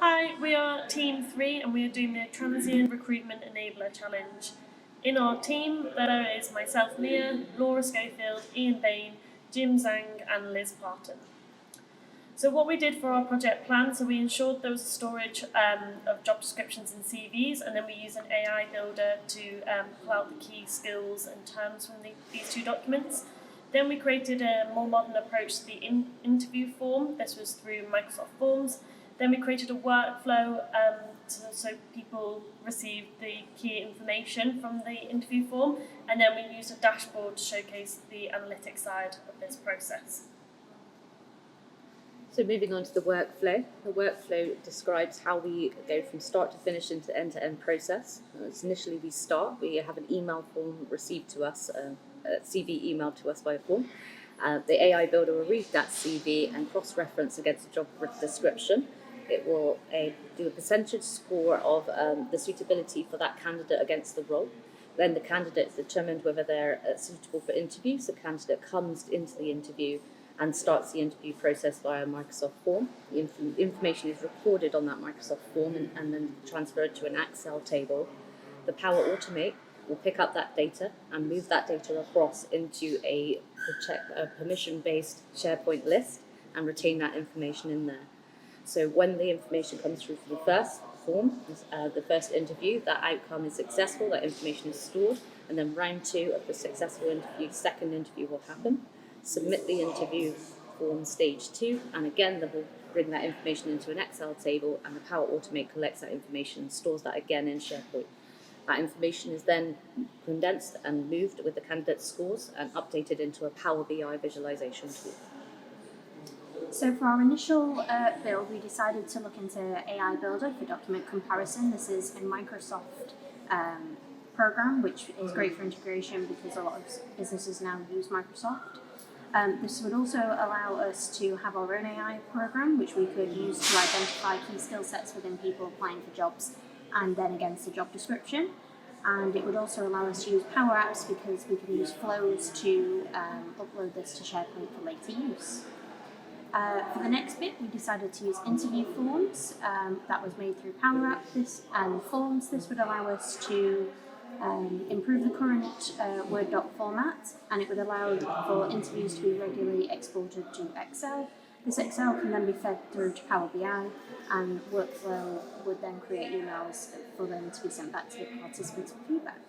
Hi, we are Team 3 and we are doing the Transient Recruitment Enabler Challenge. In our team, there is myself, Mia, Laura Schofield, Ian Bain, Jim Zhang and Liz Parton. So what we did for our project plan, so we ensured there was a storage of job descriptions and CVs, and then we used an AI builder to pull out the key skills and terms from these two documents. Then we created a more modern approach to the interview form. This was through Microsoft Forms. Then we created a workflow so people received the key information from the interview form, and then we used a dashboard to showcase the analytics side of this process. So moving on to the workflow describes how we go from start to finish into end-to-end process. Initially we have an email form received to us, a CV emailed to us by a form. The AI builder will read that CV and cross-reference against the job description. It will do a percentage score of the suitability for that candidate against the role. Then the candidate is determined whether they're suitable for interview. So the candidate comes into the interview and starts the interview process via Microsoft form. The information is recorded on that Microsoft form and then transferred to an Excel table. The Power Automate will pick up that data and move that data across into a permission-based SharePoint list and retain that information in there. So when the information comes through for the first form, the first interview, that outcome is successful, that information is stored, and then round 2 of the successful interview, second interview will happen. Submit the interview form stage 2, and again they will bring that information into an Excel table, and the Power Automate collects that information and stores that again in SharePoint. That information is then condensed and moved with the candidate scores and updated into a Power BI visualization tool. So for our initial build, we decided to look into AI Builder for document comparison. This is a Microsoft program, which is great for integration because a lot of businesses now use Microsoft. This would also allow us to have our own AI program, which we could use to identify key skill sets within people applying for jobs and then against the job description. And it would also allow us to use Power Apps because we can use flows to upload this to SharePoint for later use. For the next bit, we decided to use interview forms. That was made through Power Apps and Forms. This would allow us to improve the current Word doc format, and it would allow for interviews to be regularly exported to Excel. This Excel can then be fed through to Power BI, and Workflow would then create emails for them to be sent back to the participants for feedback.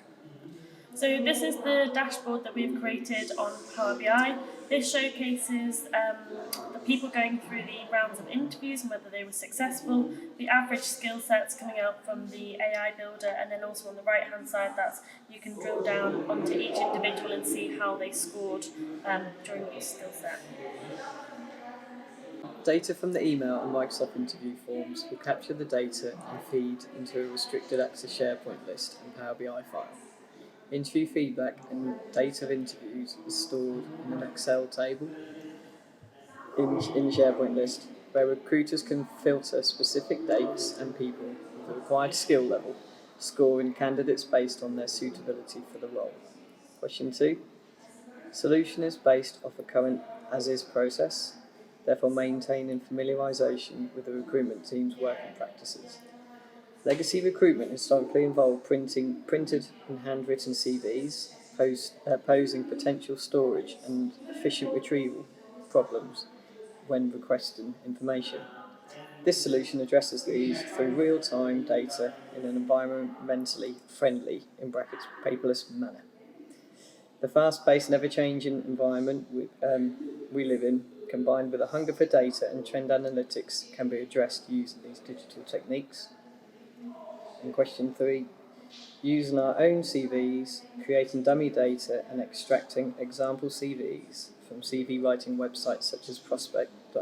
So this is the dashboard that we've created on Power BI. This showcases the people going through the rounds of interviews and whether they were successful, the average skill sets coming out from the AI builder, and then also on the right hand side you can drill down onto each individual and see how they scored during each skill set. Data from the email and Microsoft interview forms will capture the data and feed into a restricted access SharePoint list and Power BI file. Interview feedback and data of interviews is stored in an Excel table in the SharePoint list, where recruiters can filter specific dates and people with the required skill level, scoring candidates based on their suitability for the role. Question 2. Solution is based off a current as-is process, therefore maintaining familiarisation with the recruitment team's working practices. Legacy recruitment historically involved printed and handwritten CVs, posing potential storage and efficient retrieval problems when requesting information. This solution addresses these through real-time data in an environmentally friendly, in brackets, paperless manner. The fast-paced and ever-changing environment we live in, combined with a hunger for data and trend analytics, can be addressed using these digital techniques. And question 3, using our own CVs, creating dummy data and extracting example CVs from CV writing websites such as prospect.ac.uk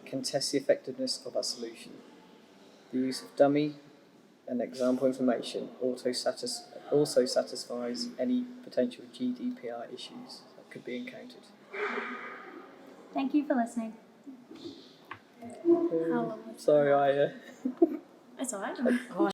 can test the effectiveness of our solution. The use of dummy and example information also satisfies any potential GDPR issues that could be encountered. Thank you for listening. How long was Sorry, It's alright.